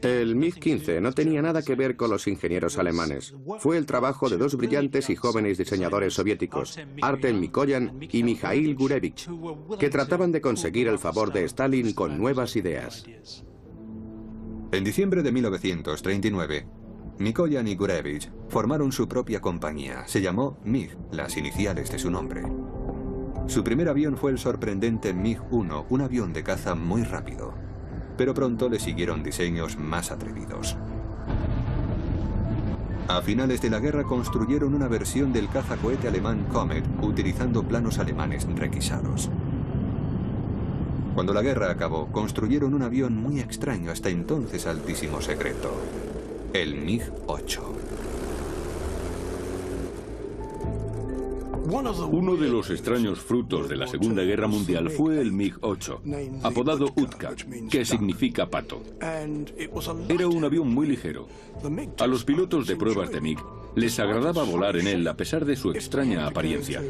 [SPEAKER 2] El MiG-15 no tenía nada que ver con los ingenieros alemanes. Fue el trabajo de dos brillantes y jóvenes diseñadores soviéticos, Artem Mikoyan y Mikhail Gurevich, que trataban de conseguir el favor de Stalin con nuevas ideas.
[SPEAKER 1] En diciembre de 1939, Mikoyan y Gurevich formaron su propia compañía. Se llamó MiG, las iniciales de su nombre. Su primer avión fue el sorprendente MiG-1, un avión de caza muy rápido. Pero pronto le siguieron diseños más atrevidos. A finales de la guerra construyeron una versión del cazacohete alemán Comet, utilizando planos alemanes requisados. Cuando la guerra acabó, construyeron un avión muy extraño, hasta entonces altísimo secreto, el MiG-8.
[SPEAKER 4] Uno de los extraños frutos de la Segunda Guerra Mundial fue el MiG-8, apodado Utka, que significa pato. Era un avión muy ligero. A los pilotos de pruebas de MiG les agradaba volar en él a pesar de su extraña apariencia.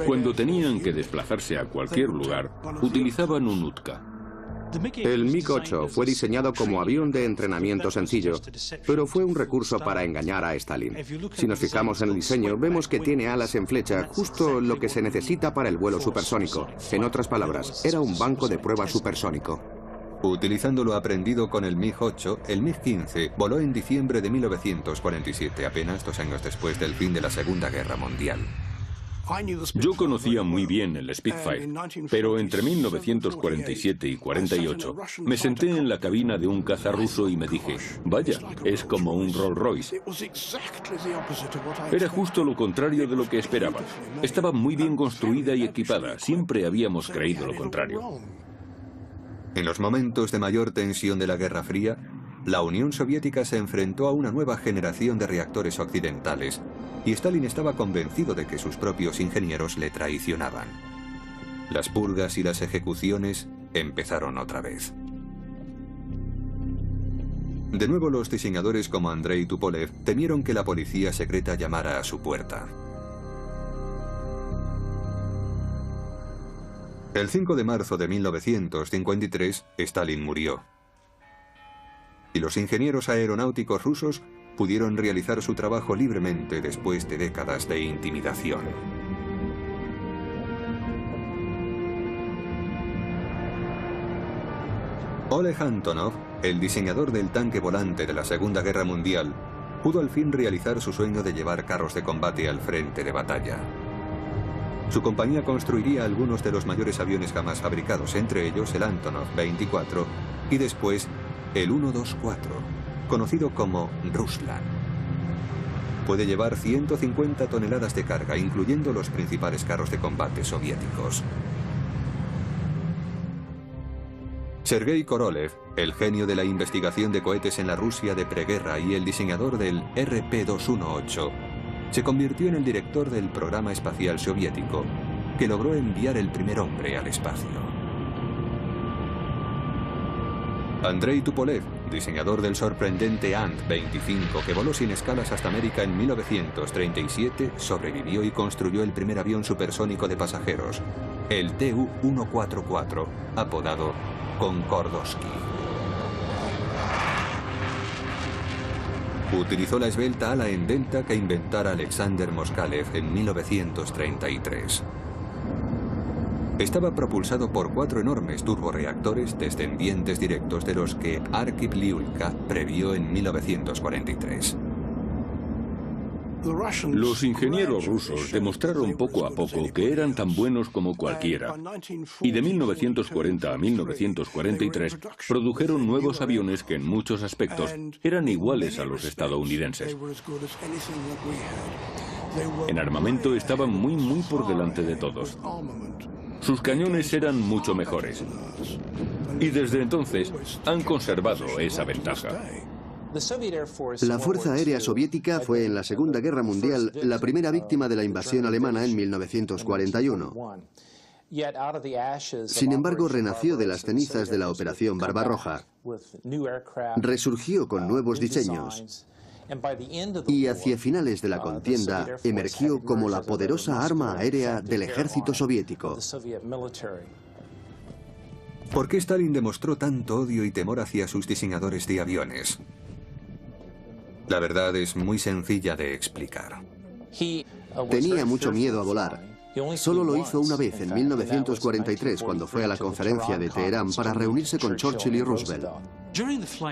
[SPEAKER 4] Cuando tenían que desplazarse a cualquier lugar, utilizaban un Utka.
[SPEAKER 2] El MiG-8 fue diseñado como avión de entrenamiento sencillo, pero fue un recurso para engañar a Stalin. Si nos fijamos en el diseño, vemos que tiene alas en flecha, justo lo que se necesita para el vuelo supersónico. En otras palabras, era un banco de prueba supersónico.
[SPEAKER 1] Utilizando lo aprendido con el MiG-8, el MiG-15 voló en diciembre de 1947, apenas 2 años después del fin de la Segunda Guerra Mundial.
[SPEAKER 4] Yo conocía muy bien el Spitfire, pero entre 1947 y 48 me senté en la cabina de un caza ruso y me dije, vaya, es como un Rolls Royce. Era justo lo contrario de lo que esperaba. Estaba muy bien construida y equipada. Siempre habíamos creído lo contrario.
[SPEAKER 1] En los momentos de mayor tensión de la Guerra Fría, la Unión Soviética se enfrentó a una nueva generación de reactores occidentales, y Stalin estaba convencido de que sus propios ingenieros le traicionaban. Las purgas y las ejecuciones empezaron otra vez. De nuevo, los diseñadores como Andrei Tupolev temieron que la policía secreta llamara a su puerta. El 5 de marzo de 1953, Stalin murió. Y los ingenieros aeronáuticos rusos pudieron realizar su trabajo libremente después de décadas de intimidación. Oleg Antonov, el diseñador del tanque volante de la Segunda Guerra Mundial, pudo al fin realizar su sueño de llevar carros de combate al frente de batalla. Su compañía construiría algunos de los mayores aviones jamás fabricados, entre ellos el Antonov 24 y después el 124, conocido como Ruslan. Puede llevar 150 toneladas de carga, incluyendo los principales carros de combate soviéticos. Sergei Korolev, el genio de la investigación de cohetes en la Rusia de preguerra y el diseñador del RP-218, se convirtió en el director del programa espacial soviético, que logró enviar el primer hombre al espacio. Andrei Tupolev, diseñador del sorprendente Ant-25 que voló sin escalas hasta América en 1937, sobrevivió y construyó el primer avión supersónico de pasajeros, el Tu-144, apodado Concordowski. Utilizó la esbelta ala en delta que inventara Alexander Moskalev en 1933. Estaba propulsado por 4 enormes turborreactores descendientes directos de los que Arkhip Lyulka previó en 1943.
[SPEAKER 4] Los ingenieros rusos demostraron poco a poco que eran tan buenos como cualquiera, y de 1940 a 1943 produjeron nuevos aviones que en muchos aspectos eran iguales a los estadounidenses. En armamento estaban muy por delante de todos. Sus cañones eran mucho mejores, y desde entonces han conservado esa ventaja.
[SPEAKER 3] La Fuerza Aérea Soviética fue en la Segunda Guerra Mundial la primera víctima de la invasión alemana en 1941. Sin embargo, renació de las cenizas de la Operación Barbarroja, resurgió con nuevos diseños y hacia finales de la contienda emergió como la poderosa arma aérea del ejército soviético.
[SPEAKER 1] ¿Por qué Stalin demostró tanto odio y temor hacia sus diseñadores de aviones? La verdad es muy sencilla de explicar.
[SPEAKER 3] Tenía mucho miedo a volar. Solo lo hizo una vez, en 1943, cuando fue a la conferencia de Teherán para reunirse con Churchill y Roosevelt.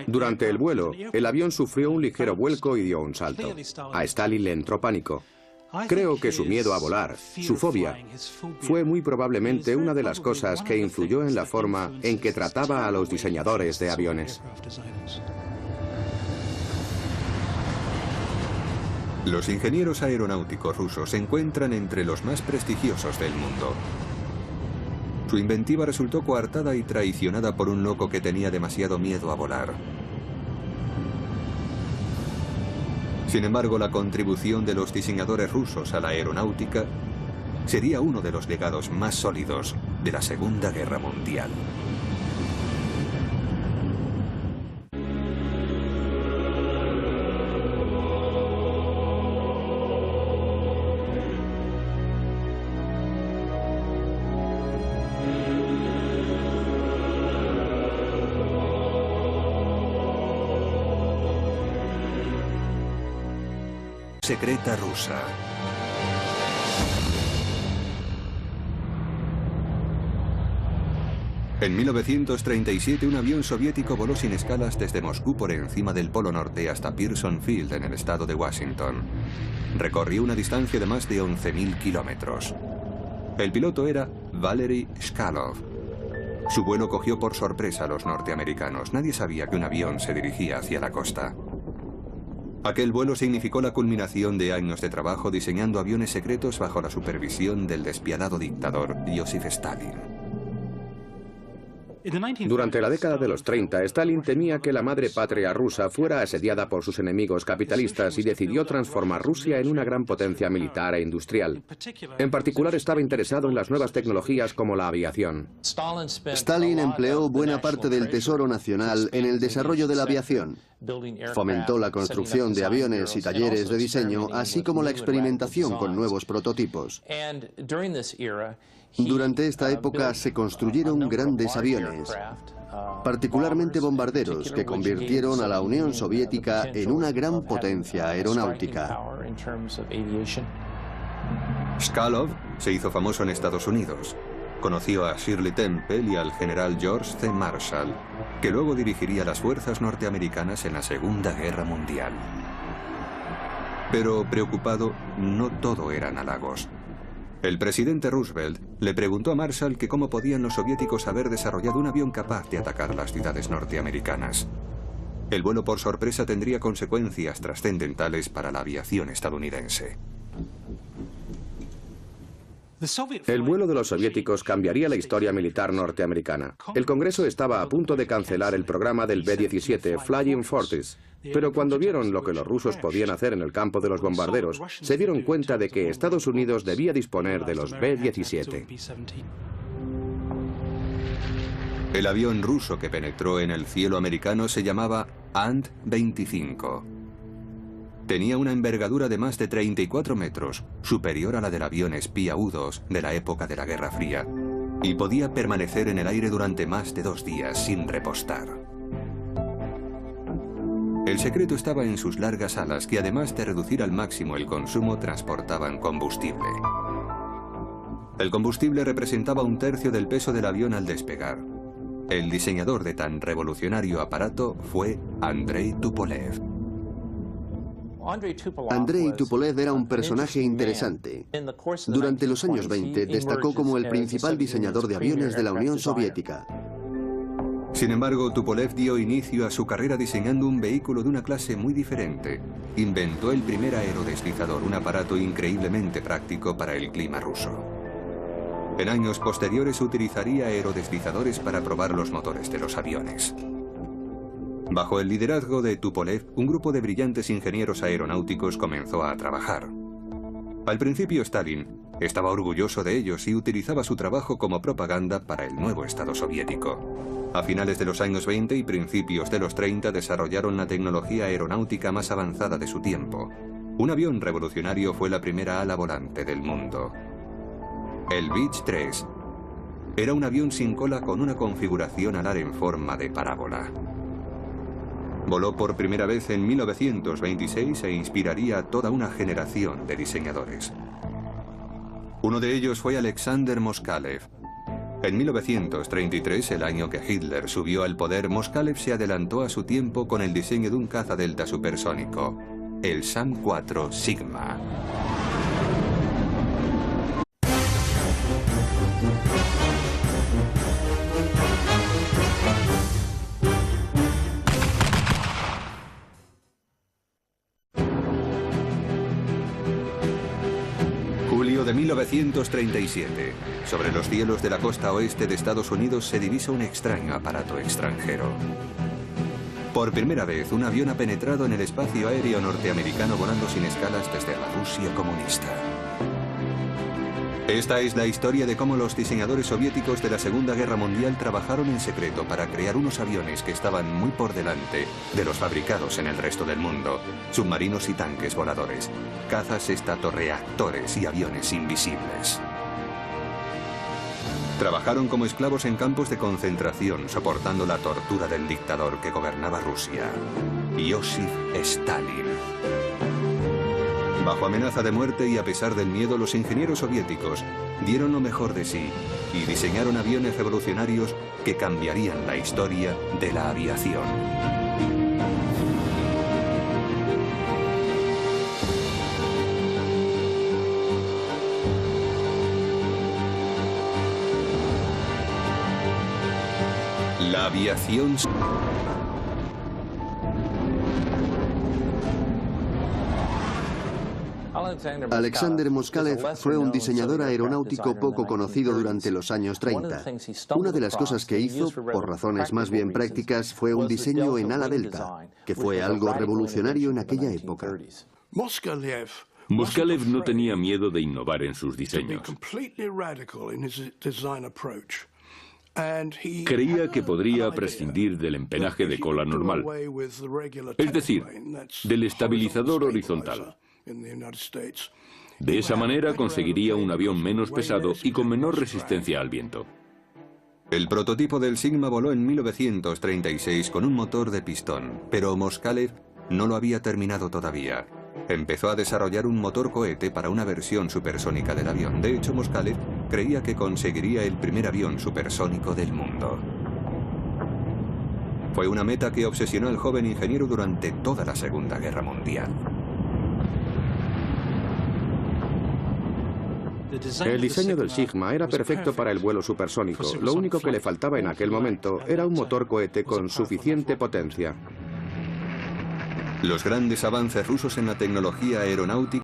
[SPEAKER 2] Durante el vuelo, el avión sufrió un ligero vuelco y dio un salto. A Stalin le entró pánico. Creo que su miedo a volar, su fobia, fue muy probablemente una de las cosas que influyó en la forma en que trataba a los diseñadores de aviones.
[SPEAKER 1] Los ingenieros aeronáuticos rusos se encuentran entre los más prestigiosos del mundo. Su inventiva resultó coartada y traicionada por un loco que tenía demasiado miedo a volar. Sin embargo, la contribución de los diseñadores rusos a la aeronáutica sería uno de los legados más sólidos de la Segunda Guerra Mundial. secreta rusa. En 1937, un avión soviético voló sin escalas desde Moscú por encima del Polo Norte hasta Pearson Field, en el estado de Washington. Recorrió una distancia de más de 11.000 kilómetros. El piloto era Valery Chkalov. Su vuelo cogió por sorpresa a los norteamericanos. Nadie sabía que un avión se dirigía hacia la costa. Aquel vuelo significó la culminación de años de trabajo diseñando aviones secretos bajo la supervisión del despiadado dictador Joseph Stalin.
[SPEAKER 2] Durante la década de los 30, Stalin temía que la madre patria rusa fuera asediada por sus enemigos capitalistas y decidió transformar Rusia en una gran potencia militar e industrial. En particular, estaba interesado en las nuevas tecnologías como la aviación.
[SPEAKER 3] Stalin empleó buena parte del tesoro nacional en el desarrollo de la aviación. Fomentó la construcción de aviones y talleres de diseño, así como la experimentación con nuevos prototipos. Durante esta época se construyeron grandes aviones, particularmente bombarderos, que convirtieron a la Unión Soviética en una gran potencia aeronáutica.
[SPEAKER 1] Chkalov se hizo famoso en Estados Unidos. Conoció a Shirley Temple y al general George C. Marshall, que luego dirigiría las fuerzas norteamericanas en la Segunda Guerra Mundial. Pero preocupado, no todo eran halagos. El presidente Roosevelt le preguntó a Marshall que cómo podían los soviéticos haber desarrollado un avión capaz de atacar las ciudades norteamericanas. El vuelo por sorpresa tendría consecuencias trascendentales para la aviación estadounidense.
[SPEAKER 2] El vuelo de los soviéticos cambiaría la historia militar norteamericana. El Congreso estaba a punto de cancelar el programa del B-17 Flying Fortress, pero cuando vieron lo que los rusos podían hacer en el campo de los bombarderos, se dieron cuenta de que Estados Unidos debía disponer de los B-17.
[SPEAKER 1] El avión ruso que penetró en el cielo americano se llamaba Ant-25. Tenía una envergadura de más de 34 metros, superior a la del avión espía U-2 de la época de la Guerra Fría, y podía permanecer en el aire durante más de 2 días sin repostar. El secreto estaba en sus largas alas, que además de reducir al máximo el consumo, transportaban combustible. El combustible representaba 1/3 del peso del avión al despegar. El diseñador de tan revolucionario aparato fue Andrei Tupolev.
[SPEAKER 3] Andrei Tupolev era un personaje interesante. Durante los años 20 destacó como el principal diseñador de aviones de la Unión Soviética.
[SPEAKER 1] Sin embargo, Tupolev dio inicio a su carrera diseñando un vehículo de una clase muy diferente. Inventó el primer aerodeslizador, un aparato increíblemente práctico para el clima ruso. En años posteriores utilizaría aerodeslizadores para probar los motores de los aviones. Bajo el liderazgo de Tupolev, un grupo de brillantes ingenieros aeronáuticos comenzó a trabajar. Al principio, Stalin estaba orgulloso de ellos y utilizaba su trabajo como propaganda para el nuevo Estado soviético. A finales de los años 20 y principios de los 30 desarrollaron la tecnología aeronáutica más avanzada de su tiempo. Un avión revolucionario fue la primera ala volante del mundo. El Beech-3 era un avión sin cola con una configuración alar en forma de parábola. Voló por primera vez en 1926 e inspiraría a toda una generación de diseñadores. Uno de ellos fue Alexander Moskalev. En 1933, el año que Hitler subió al poder, Moskalev se adelantó a su tiempo con el diseño de un caza delta supersónico, el SAM-4 Sigma. De 1937, sobre los cielos de la costa oeste de Estados Unidos se divisa un extraño aparato extranjero. Por primera vez, un avión ha penetrado en el espacio aéreo norteamericano volando sin escalas desde la Rusia comunista. Esta es la historia de cómo los diseñadores soviéticos de la Segunda Guerra Mundial trabajaron en secreto para crear unos aviones que estaban muy por delante de los fabricados en el resto del mundo. Submarinos y tanques voladores, cazas estratorreactores y aviones invisibles. Trabajaron como esclavos en campos de concentración, soportando la tortura del dictador que gobernaba Rusia, Joseph Stalin. Bajo amenaza de muerte y a pesar del miedo, los ingenieros soviéticos dieron lo mejor de sí y diseñaron aviones revolucionarios que cambiarían la historia de la aviación. La aviación...
[SPEAKER 3] Alexander Moskalev fue un diseñador aeronáutico poco conocido durante los años 30. Una de las cosas que hizo, por razones más bien prácticas, fue un diseño en ala delta, que fue algo revolucionario en aquella época.
[SPEAKER 4] Moskalev no tenía miedo de innovar en sus diseños. Creía que podría prescindir del empenaje de cola normal, es decir, del estabilizador horizontal. De esa manera conseguiría un avión menos pesado y con menor resistencia al viento.
[SPEAKER 1] El prototipo del Sigma voló en 1936 con un motor de pistón, pero Moskalev no lo había terminado todavía. Empezó a desarrollar un motor cohete para una versión supersónica del avión. De hecho, Moskalev creía que conseguiría el primer avión supersónico del mundo. Fue una meta que obsesionó al joven ingeniero durante toda la Segunda Guerra Mundial.
[SPEAKER 2] El diseño del Sigma era perfecto para el vuelo supersónico. Lo único que le faltaba en aquel momento era un motor cohete con suficiente potencia.
[SPEAKER 1] Los grandes avances rusos en la tecnología aeronáutica